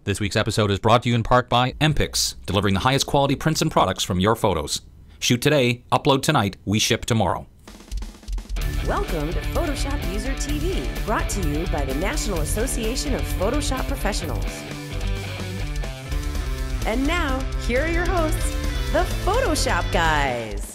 This week's episode is brought to you in part by MPix, delivering the highest quality prints and products from your photos. Shoot today, upload tonight, we ship tomorrow. Welcome to Photoshop User TV, brought to you by the National Association of Photoshop Professionals. And now, here are your hosts, the Photoshop guys.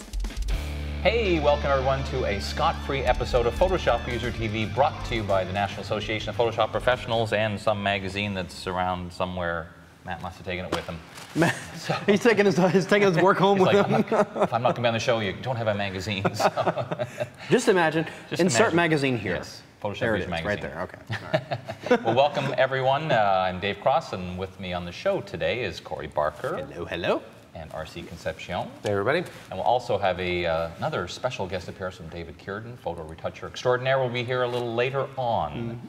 Hey, welcome everyone to a scot-free episode of Photoshop User TV, brought to you by the National Association of Photoshop Professionals and some magazine that's around somewhere. Matt must have taken it with him. So, he's taking his work home with him. If I'm not going to be on the show, you don't have a magazine. So. Just imagine. Insert magazine here. Yes, Photoshop there User magazine. Right there. Okay. All right. Well, welcome everyone. I'm Dave Cross, and with me on the show today is Corey Barker. Hello, hello. And RC Concepcion. Hey, everybody. And we'll also have another special guest appearance from David Cuerdon, photo retoucher extraordinaire. Will be here a little later on. Mm-hmm.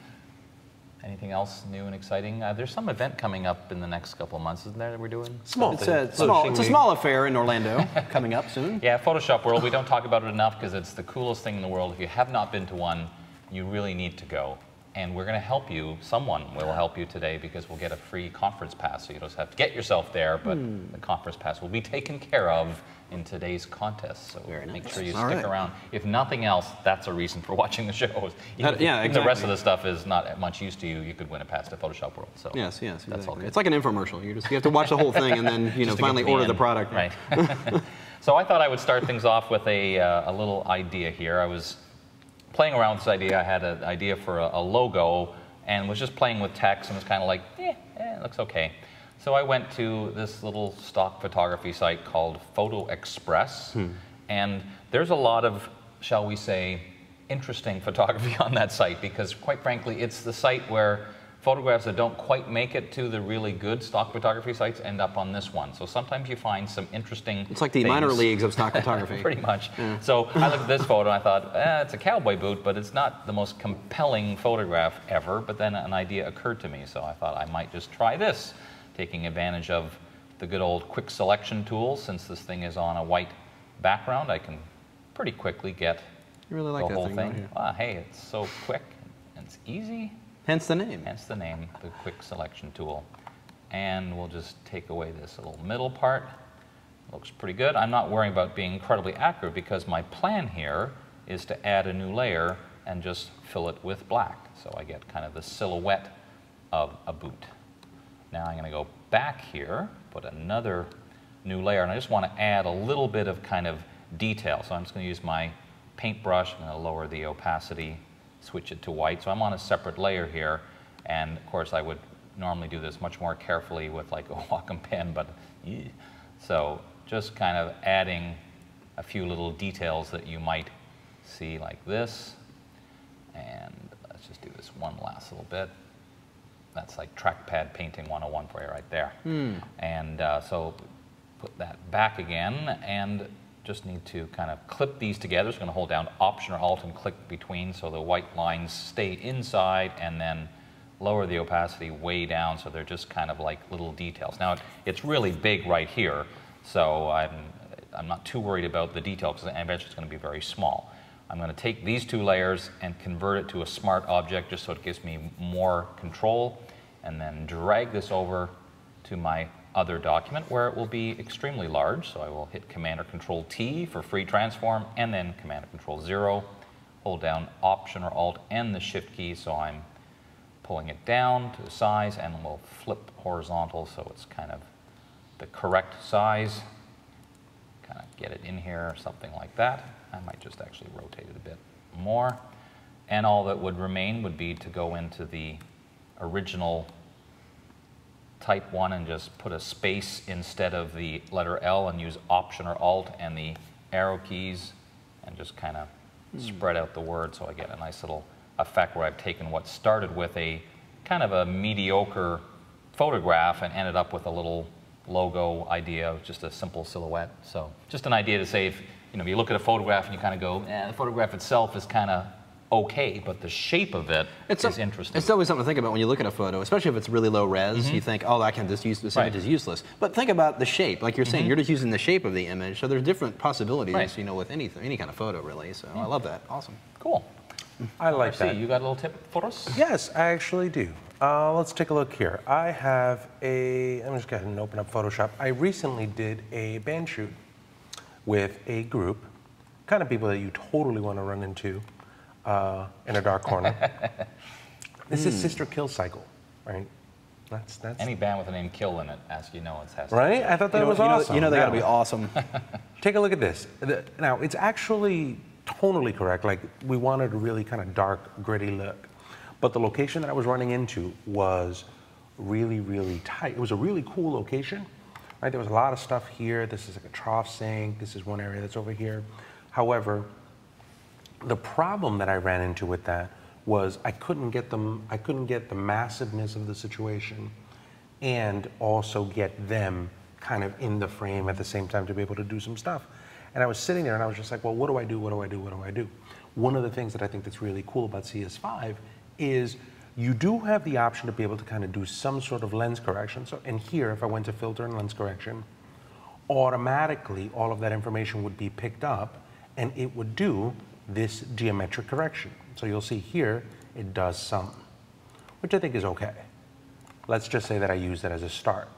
Anything else new and exciting? There's some event coming up in the next couple of months, isn't there, that we're doing? It's a small affair in Orlando coming up soon. Yeah, Photoshop World. We don't talk about it enough because it's the coolest thing in the world. If you have not been to one, you really need to go. And we're going to help you. Someone will help you today because we'll get a free conference pass. So you don't have to get yourself there, but the conference pass will be taken care of in today's contest. So make sure you stick around. If nothing else, that's a reason for watching the shows. Exactly. The rest of the stuff is not much use to you. You could win a pass to Photoshop World. So yes, exactly. That's all good. It's like an infomercial. You have to watch the whole thing and then finally order the product. Right. So I thought I would start things off with a little idea here. I was playing around with this idea. I had an idea for a logo and was just playing with text and was kind of like, it looks okay. So I went to this little stock photography site called Photo Express, and there's a lot of, shall we say, interesting photography on that site because, quite frankly, it's the site where photographs that don't quite make it to the really good stock photography sites end up on this one. So sometimes you find some interesting It's like the minor leagues of stock photography. Pretty much. Yeah. So I looked at this photo and I thought, it's a cowboy boot, but it's not the most compelling photograph ever. But then an idea occurred to me, so I thought I might just try this, taking advantage of the good old quick selection tool. Since this thing is on a white background, I can pretty quickly get the whole thing. Wow, hey, it's so quick and it's easy. Hence the name. Hence the name, the quick selection tool. And we'll just take away this little middle part. Looks pretty good. I'm not worrying about being incredibly accurate because my plan here is to add a new layer and just fill it with black. So I get kind of the silhouette of a boot. Now I'm going to go back here, put another new layer, and I just want to add a little bit of kind of detail. So I'm just going to use my paintbrush. I'm going to lower the opacity, switch it to white. So I'm on a separate layer here, and of course I would normally do this much more carefully with like a Wacom pen, but so just kind of adding a few little details that you might see like this. And let's just do this one last little bit. That's like trackpad painting 101 for you right there. And so put that back again and just need to kind of clip these together. So I'm going to hold down Option or Alt and click between so the white lines stay inside, and then lower the opacity way down so they're just kind of like little details. Now it's really big right here, so I'm not too worried about the detail because eventually it's going to be very small. I'm going to take these two layers and convert it to a smart object just so it gives me more control, and then drag this over to my other document where it will be extremely large. So I will hit Command or Control T for free transform, and then Command or Control 0. Hold down Option or Alt and the Shift key so I'm pulling it down to the size, and we'll flip horizontal so it's kind of the correct size. Kind of get it in here or something like that. I might just actually rotate it a bit more. And all that would remain would be to go into the original Type 1 and just put a space instead of the letter L and use Option or Alt and the arrow keys and just kind of spread out the word so I get a nice little effect where I've taken what started with a kind of a mediocre photograph and ended up with a little logo idea of just a simple silhouette. So just an idea to say if you look at a photograph and you kind of go, the photograph itself is kind of okay, but the shape of it is interesting. It's always something to think about when you look at a photo, especially if it's really low res. You think, I can just use this image is useless. But think about the shape, like you're saying, you're just using the shape of the image. So there's different possibilities, with any kind of photo, really. So I love that. Awesome. Cool. I like that. You got a little tip for us? Yes, I actually do. Let's take a look here. I have let me just go ahead and open up Photoshop. I recently did a band shoot with a group, kind of people that you totally want to run into in a dark corner. This is Sister Kill Cycle, right? That's any band with the name Kill in it, as you know, it has to. Right? I thought that was awesome. You know they got to be awesome. Take a look at this. Now, it's actually tonally correct. Like, we wanted a really kind of dark, gritty look. But the location that I was running into was really, really tight. It was a really cool location, right? There was a lot of stuff here. This is like a trough sink. This is one area that's over here. However, the problem that I ran into with that was I couldn't get the massiveness of the situation and also get them kind of in the frame at the same time to be able to do some stuff. And I was sitting there and I was just like, well, what do I do? What do I do? What do I do? One of the things that I think that's really cool about CS5 is you do have the option to be able to kind of do some sort of lens correction. So in here, if I went to filter and lens correction, automatically all of that information would be picked up and it would do this geometric correction. So you'll see here, it does some, which I think is okay. Let's just say that I use that as a start.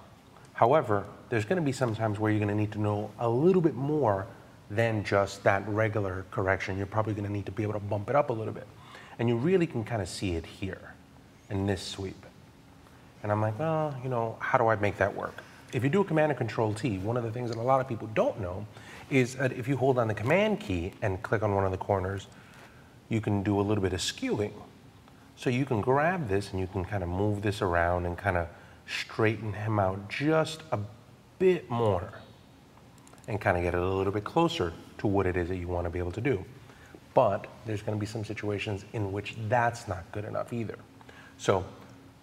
However, there's going to be some times where you're going to need to know a little bit more than just that regular correction. You're probably going to need to be able to bump it up a little bit. And you really can kind of see it here in this sweep. And I'm like, well, you know, how do I make that work? If you do a Command and Control T, one of the things that a lot of people don't know is that if you hold on the Command key and click on one of the corners, you can do a little bit of skewing. So you can grab this and you can kind of move this around and kind of straighten him out just a bit more and kind of get it a little bit closer to what it is that you want to be able to do. But there's going to be some situations in which that's not good enough either. So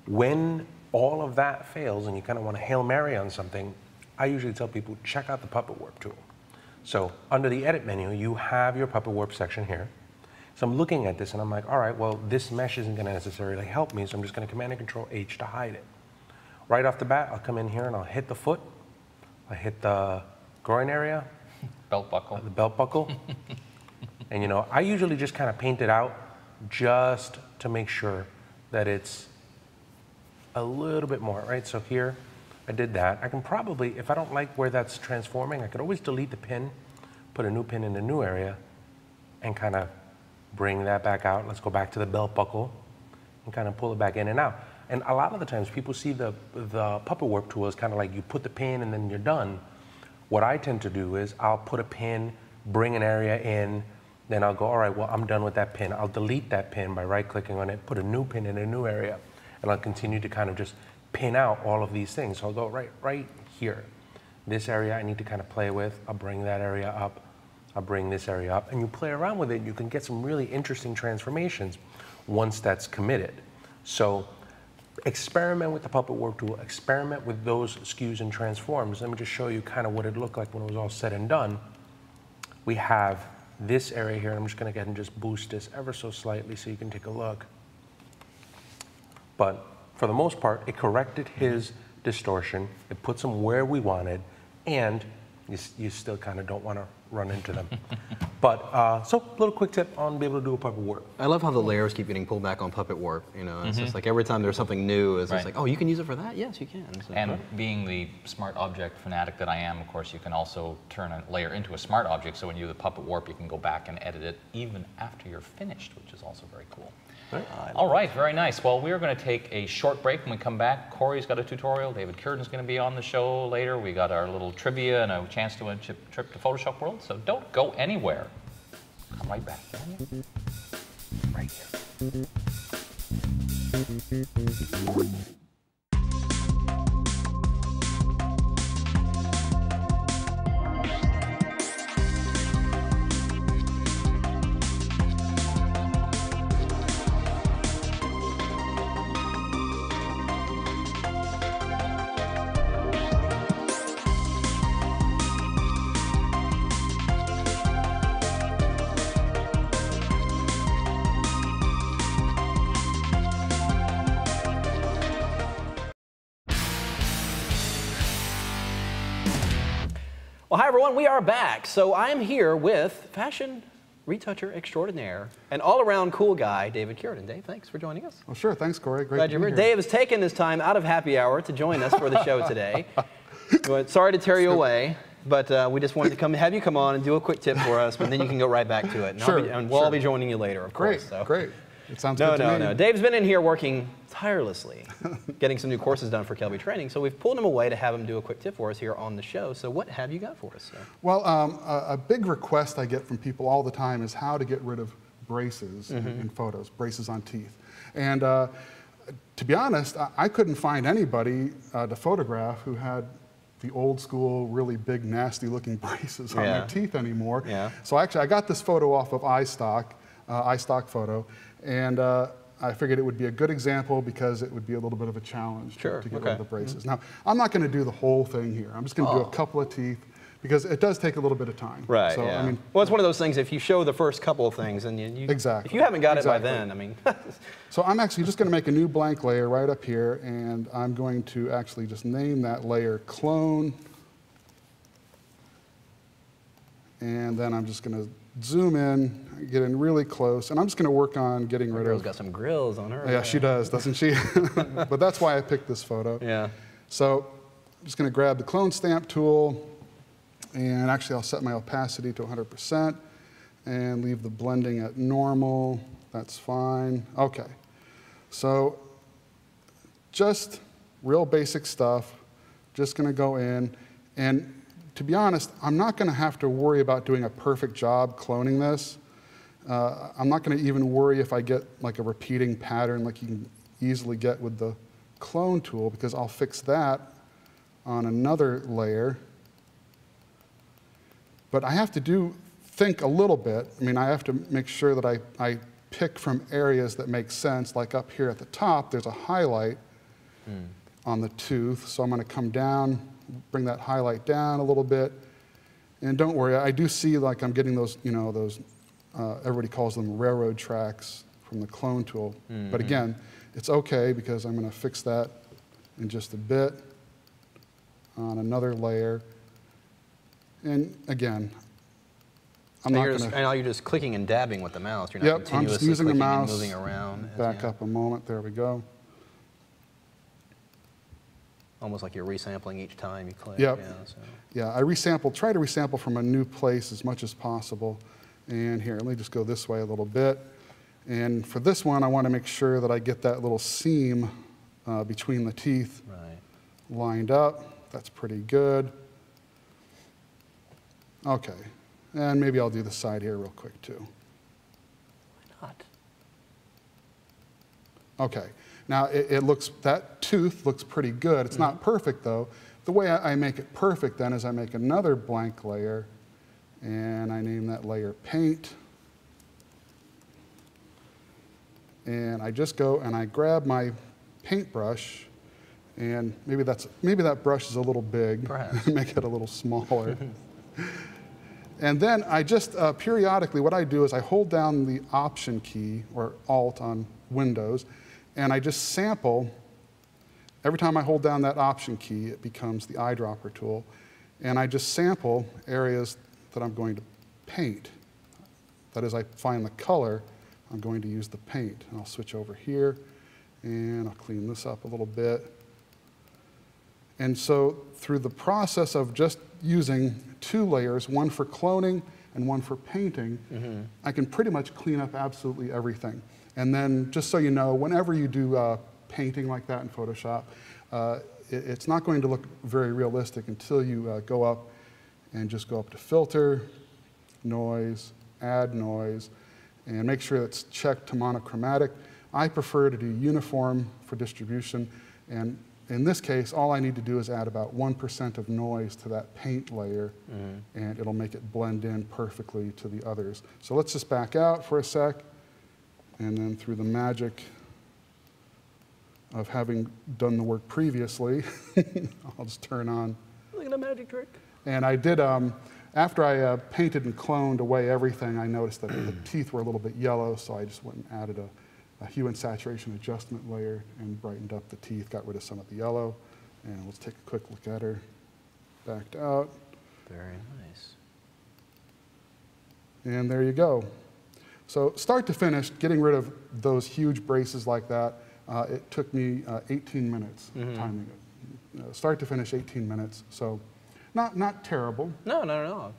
when all of that fails and you kind of want to Hail Mary on something, I usually tell people, check out the Puppet Warp tool. So under the Edit menu, you have your Puppet Warp section here. So I'm looking at this and I'm like, all right, well, this mesh isn't going to necessarily help me, so I'm just going to Command and Control H to hide it. Right off the bat, I'll come in here and I'll hit the foot. I hit the groin area. Belt buckle. The belt buckle. And you know, I usually just kind of paint it out just to make sure that it's a little bit more, right? So here, I did that. I can probably, if I don't like where that's transforming, I could always delete the pin, put a new pin in a new area, and kind of bring that back out. Let's go back to the belt buckle and kind of pull it back in and out. And a lot of the times people see the Puppet Warp tool as kind of like you put the pin and then you're done. What I tend to do is I'll put a pin, bring an area in, then I'll go, all right, well, I'm done with that pin. I'll delete that pin by right-clicking on it, put a new pin in a new area, and I'll continue to kind of just pin out all of these things. So I'll go right here. This area I need to kind of play with. I'll bring that area up. I'll bring this area up. And you play around with it, you can get some really interesting transformations once that's committed. So experiment with the Puppet Warp tool. Experiment with those skews and transforms. Let me just show you kind of what it looked like when it was all said and done. We have this area here, and I'm just going to go ahead and just boost this ever so slightly so you can take a look. But for the most part, it corrected his distortion, it puts him where we wanted, and you still kind of don't want to run into them. But, so a little quick tip on being able to do a Puppet Warp. I love how the layers keep getting pulled back on Puppet Warp. You know, it's just like every time there's something new, it's just like, oh, you can use it for that? Yes, you can. So, and being the smart object fanatic that I am, of course, you can also turn a layer into a smart object. So when you do the Puppet Warp, you can go back and edit it even after you're finished, which is also very cool. All right, very nice. Well, we're going to take a short break. When we come back, Corey's got a tutorial. David Cuerdon's going to be on the show later. We got our little trivia and a chance to win a trip to Photoshop World. So don't go anywhere. Come right back. Right here. Well, hi everyone, we are back. So I'm here with fashion retoucher extraordinaire and all-around cool guy, David Cuerdon. Dave, thanks for joining us. Well, sure. Thanks, Corey. Great Glad to you're be here. here. Dave has taken his time out of happy hour to join us for the show today. But sorry to tear you away, but we just wanted to have you come on and do a quick tip for us, but then you can go right back to it. And we'll all be joining you later, of course. So. Great. It sounds good to me. No. Dave's been in here working tirelessly, getting some new courses done for Kelby Training, so we've pulled him away to have him do a quick tip for us here on the show. So what have you got for us, sir? Well, a big request I get from people all the time is how to get rid of braces in photos, braces on teeth. And to be honest, I couldn't find anybody to photograph who had the old school, really big, nasty looking braces on their teeth anymore. So actually, I got this photo off of iStock photo, and I figured it would be a good example because it would be a little bit of a challenge to get rid of the braces. Now, I'm not going to do the whole thing here. I'm just going to do a couple of teeth because it does take a little bit of time. Right, so, I mean, well, it's one of those things, if you show the first couple of things, and you exactly. if you haven't got it by then, I mean. So I'm actually just going to make a new blank layer right up here, and I'm going to actually just name that layer Clone. And then I'm just going to zoom in, get in really close, and I'm just going to work on getting rid of. Girl's got some grills on her. Yeah, she does, doesn't she? But that's why I picked this photo. Yeah. So I'm just going to grab the clone stamp tool, and actually I'll set my opacity to 100% and leave the blending at normal. That's fine. Okay. So just real basic stuff. Just going to go in, and to be honest, I'm not going to have to worry about doing a perfect job cloning this. I'm not going to even worry if I get like a repeating pattern like you can easily get with the clone tool, because I'll fix that on another layer. But I have to think a little bit. I mean, I have to make sure that I pick from areas that make sense. Like up here at the top, there's a highlight on the tooth. So I'm going to come down, bring that highlight down a little bit. And don't worry, I do see like I'm getting those, everybody calls them railroad tracks from the clone tool. But again, it's okay because I'm going to fix that in just a bit on another layer. And again, I'm not going to. And now you're just clicking and dabbing with the mouse. You're not I'm just using the mouse. And moving around. Back up a moment. There we go. Almost like you're resampling each time you click. Yep. Yeah, I try to resample from a new place as much as possible. And here, let me just go this way a little bit. And for this one, I want to make sure that I get that little seam between the teeth lined up. That's pretty good. Okay. And maybe I'll do the side here real quick, too. Why not? Okay. Now, that tooth looks pretty good. It's not perfect, though. The way I make it perfect, then, is I make another blank layer, and I name that layer Paint. And I just go and I grab my paintbrush, and maybe that brush is a little big. Perhaps. Make it a little smaller. And then I just periodically, what I do is I hold down the Option key, or Alt on Windows, and I just sample. Every time I hold down that Option key, it becomes the eyedropper tool. And I just sample areas that I'm going to paint. That is, I find the color, I'm going to use the paint. And I'll switch over here, and I'll clean this up a little bit. And so through the process of just using two layers, one for cloning and one for painting, I can pretty much clean up absolutely everything. And then, just so you know, whenever you do painting like that in Photoshop, it's not going to look very realistic until you go up and just go up to Filter, Noise, Add Noise, and make sure it's checked to monochromatic. I prefer to do uniform for distribution, and in this case, all I need to do is add about 1% of noise to that paint layer, and it'll make it blend in perfectly to the others. So let's just back out for a sec, and then through the magic of having done the work previously, I'll just turn on. Look at the magic trick. And I did, after I painted and cloned away everything, I noticed that the teeth were a little bit yellow, so I just went and added a hue and saturation adjustment layer and brightened up the teeth, got rid of some of the yellow. And let's take a quick look at her. Backed out. Very nice. And there you go. So start to finish, getting rid of those huge braces like that, it took me 18 minutes timing it. Start to finish, 18 minutes. So not terrible. No.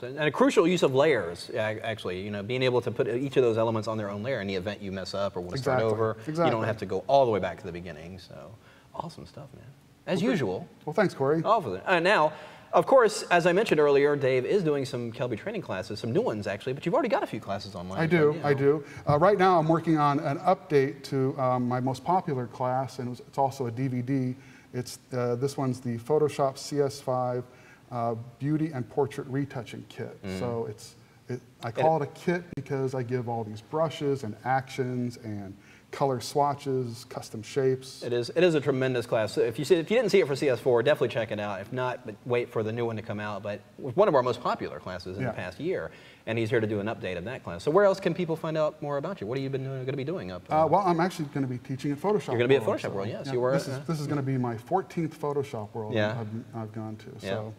And a crucial use of layers, actually. You know, being able to put each of those elements on their own layer in the event you mess up or want to start over. Exactly. You don't have to go all the way back to the beginning. So awesome stuff, man. As usual. Well, thanks, Corey. Now, of course, as I mentioned earlier, Dave is doing some Kelby training classes, some new ones actually, but you've already got a few classes online. I do. Right now I'm working on an update to my most popular class, and it's also a DVD. This one's the Photoshop CS5 Beauty and Portrait Retouching Kit. So I call it a kit because I give all these brushes and actions and color swatches, custom shapes. It is a tremendous class. So if you didn't see it for CS4, definitely check it out. If not, but wait for the new one to come out. But it was one of our most popular classes in the past year, and he's here to do an update of that class. So where else can people find out more about you? What have you been going to be doing up? Well, I'm actually going to be teaching at Photoshop. You're going to be at Photoshop World, yes. You were. This is going to be my 14th Photoshop World I've gone to. So,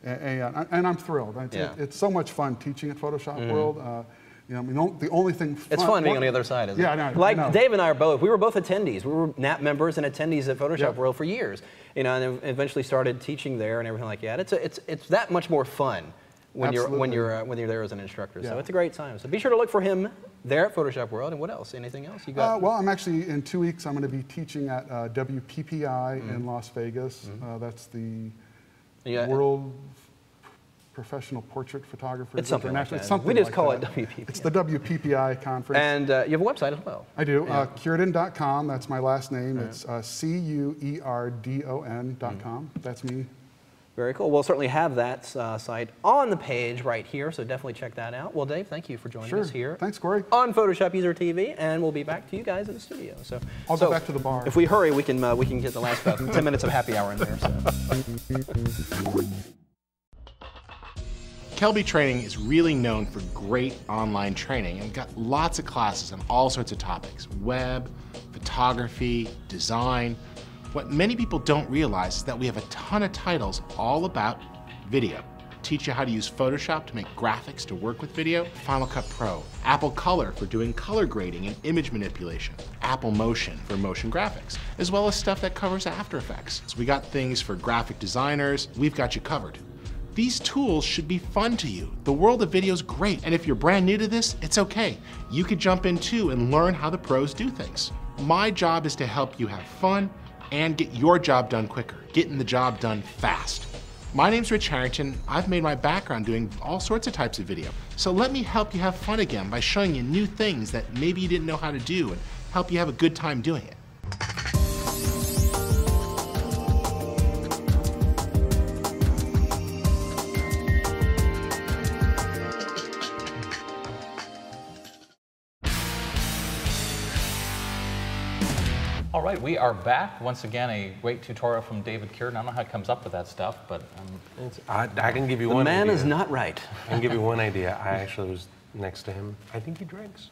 and I'm thrilled. It's so much fun teaching at Photoshop World. You know, the only thing it's fun being on the other side, isn't it? Yeah, I know. Like Dave and I we were both attendees. We were NAP members and attendees at Photoshop World for years. You know, and eventually started teaching there and everything like that. It's that much more fun when you're there as an instructor. So it's a great time. So be sure to look for him there at Photoshop World. And what else? Anything else you got? Well, I'm actually in 2 weeks. I'm going to be teaching at WPPI in Las Vegas. That's the World Professional Portrait Photographer. It's something like that. It's something we just like call that. it WPPI. It's the WPPI conference. And you have a website as well. I do. Cuerdon.com. That's my last name. It's CUERDON.com. That's me. Very cool. We'll certainly have that site on the page right here, so definitely check that out. Well, Dave, thank you for joining us here. Thanks, Corey. On Photoshop User TV, and we'll be back to you guys in the studio. So I'll go back to the bar. If we hurry, we can get the last 10 minutes of happy hour in there. So. Kelby Training is really known for great online training and got lots of classes on all sorts of topics: web, photography, design. What many people don't realize is that we have a ton of titles all about video. Teach you how to use Photoshop to make graphics to work with video, Final Cut Pro, Apple Color for doing color grading and image manipulation, Apple Motion for motion graphics, as well as stuff that covers After Effects. So we got things for graphic designers. We've got you covered. These tools should be fun to you. The world of video is great, and if you're brand new to this, it's okay. You could jump in too and learn how the pros do things. My job is to help you have fun and get your job done quicker, getting the job done fast. My name's Rich Harrington. I've made my background doing all sorts of types of video. So let me help you have fun again by showing you new things that maybe you didn't know how to do and help you have a good time doing it. All right, we are back. Once again, a great tutorial from David Cuerdon. I don't know how he comes up with that stuff, but... I can give you one idea. The man is not right. I can give you one idea. I actually was next to him. I think he drinks.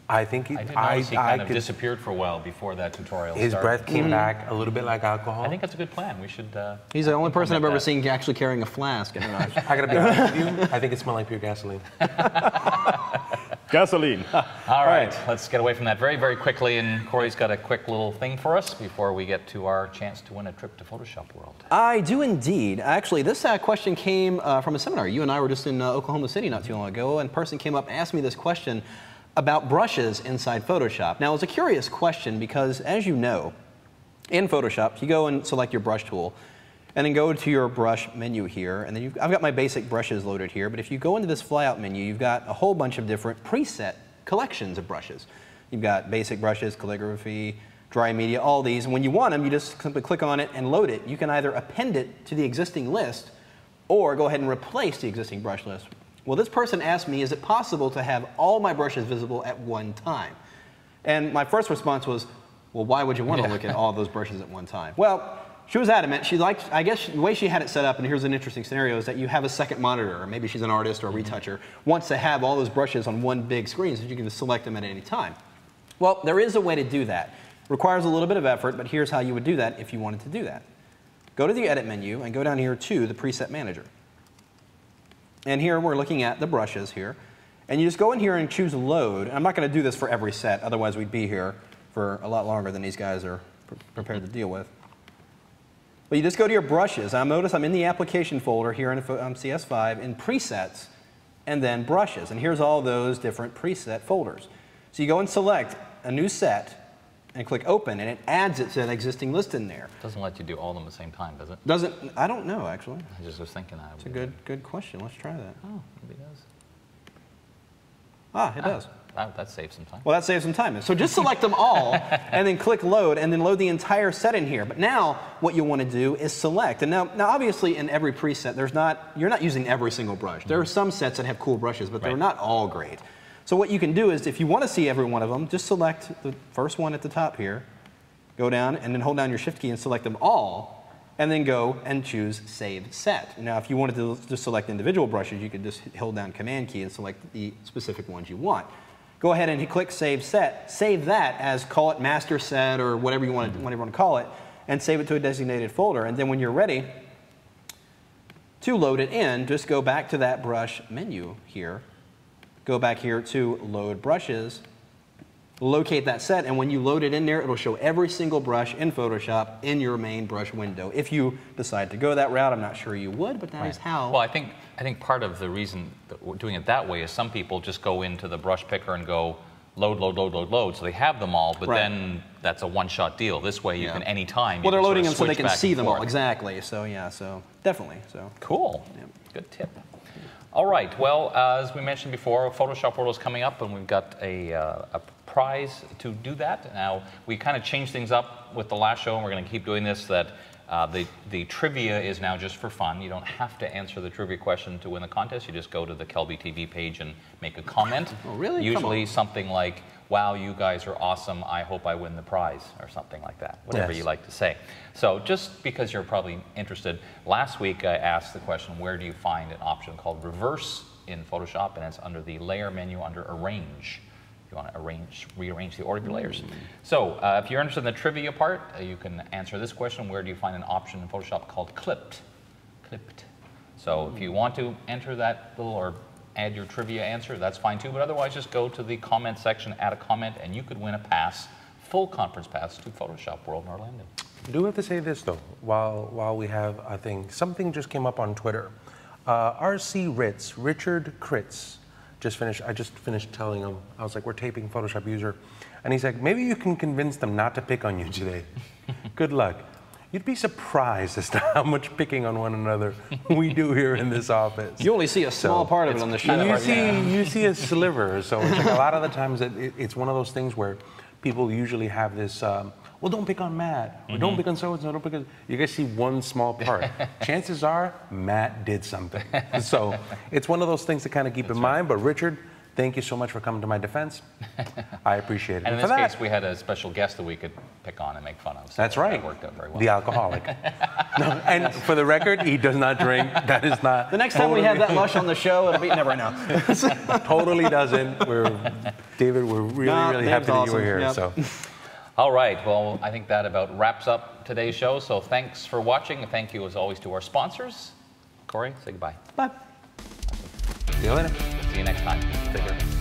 I think he... I didn't notice he kind of disappeared for a while before that tutorial His started. breath came back a little bit like alcohol. I think that's a good plan. We should... He's the only person I've ever seen actually carrying a flask. I gotta be honest with you, I think it smelled like pure gasoline. Gasoline. All right, let's get away from that very, very quickly. And Corey's got a quick little thing for us before we get to our chance to win a trip to Photoshop World. I do indeed. Actually, this question came from a seminar. You and I were just in Oklahoma City not too long ago, and a person came up and asked me this question about brushes inside Photoshop. Now, it's a curious question because, as you know, in Photoshop, you go and select your brush tool, and then go to your brush menu here, and then I've got my basic brushes loaded here, but if you go into this flyout menu, you've got a whole bunch of different preset collections of brushes. You've got basic brushes, calligraphy, dry media, all these, and when you want them, you just simply click on it and load it. You can either append it to the existing list, or go ahead and replace the existing brush list. Well, this person asked me, is it possible to have all my brushes visible at one time? And my first response was, well, why would you want to look at all those brushes at one time? Well, she was adamant. She liked, I guess the way she had it set up, and here's an interesting scenario, is that you have a second monitor, or maybe she's an artist or a retoucher, wants to have all those brushes on one big screen so you can just select them at any time. Well, there is a way to do that. Requires a little bit of effort, but here's how you would do that if you wanted to do that. Go to the Edit menu and go down here to the Preset Manager. And here we're looking at the brushes here. And you just go in here and choose load. And I'm not going to do this for every set, otherwise we'd be here for a lot longer than these guys are prepared to deal with. But you just go to your brushes. Now notice I'm in the application folder here in CS5 in presets and then brushes. And here's all those different preset folders. So you go and select a new set and click open, and it adds it to that existing list in there. Doesn't let you do all of them at the same time, does it? Doesn't? I don't know, actually. I just was thinking that. It's a good question. Let's try that. Oh, maybe it does. Ah, it does. That saves some time. Well, that saves some time. So just select them all, and then click load, and then load the entire set in here. But now, what you want to do is select. And now obviously, in every preset, you're not using every single brush. There are some sets that have cool brushes, but they're not all great. So what you can do is, if you want to see every one of them, just select the first one at the top here, go down, and then hold down your Shift key and select them all, and then go and choose Save Set. Now, if you wanted to just select individual brushes, you could just hold down Command key and select the specific ones you want. Go ahead and click Save Set. Save that as, call it Master Set or whatever you want to call it, and save it to a designated folder. And then when you're ready to load it in, just go back to that brush menu here. Go back here to Load Brushes, locate that set, and when you load it in there, it'll show every single brush in Photoshop in your main brush window. If you decide to go that route, I'm not sure you would, but that is how. Well, I think part of the reason that we're doing it that way is some people just go into the brush picker and go load, load, load, load, load, so they have them all, but then that's a one-shot deal. This way you can anytime. Well, they're loading them so they can see them all. Exactly. So yeah, so definitely. So cool. Yeah. Good tip. All right. Well, as we mentioned before, Photoshop World is coming up, and we've got a prize to do that. Now, we kind of changed things up with the last show, and we're going to keep doing this, that the trivia is now just for fun. You don't have to answer the trivia question to win the contest. You just go to the Kelby TV page and make a comment. Oh, really? Usually something like, wow, you guys are awesome, I hope I win the prize, or something like that, whatever you like to say. So just because you're probably interested, last week I asked the question, where do you find an option called Reverse in Photoshop, and it's under the Layer menu under Arrange. You want to rearrange the order of your layers. So if you're interested in the trivia part, you can answer this question, where do you find an option in Photoshop called Clipped? Clipped. So if you want to enter that little, or add your trivia answer, that's fine too, but otherwise just go to the comment section, add a comment, and you could win a pass, full conference pass to Photoshop World in Orlando. I do have to say this though, while we have a thing, something just came up on Twitter. RC Ritz, Richard Kritz, I just finished telling him, I was like, we're taping Photoshop User, and he's like, maybe you can convince them not to pick on you today. Good luck. You'd be surprised as to how much picking on one another we do here in this office. You only see a small part of it on the show. You see a sliver. So it's like a lot of the times it's one of those things where people usually have this, well, don't pick on Matt, or don't pick on so-and-so, don't pick on... You guys see one small part. Chances are, Matt did something. So it's one of those things to kind of keep in mind. But Richard, thank you so much for coming to my defense. I appreciate it. And in this case, we had a special guest that we could pick on and make fun of. So that's right. That worked out very well. The alcoholic. No, and for the record, he does not drink. That is not... The next time we have that lush on the show, it'll be... Never know. Totally doesn't. David, we're really happy that you were here. Yep. So. All right. Well, I think that about wraps up today's show. So thanks for watching. Thank you, as always, to our sponsors. Corey, say goodbye. Bye. See you later. See you next time. Take care.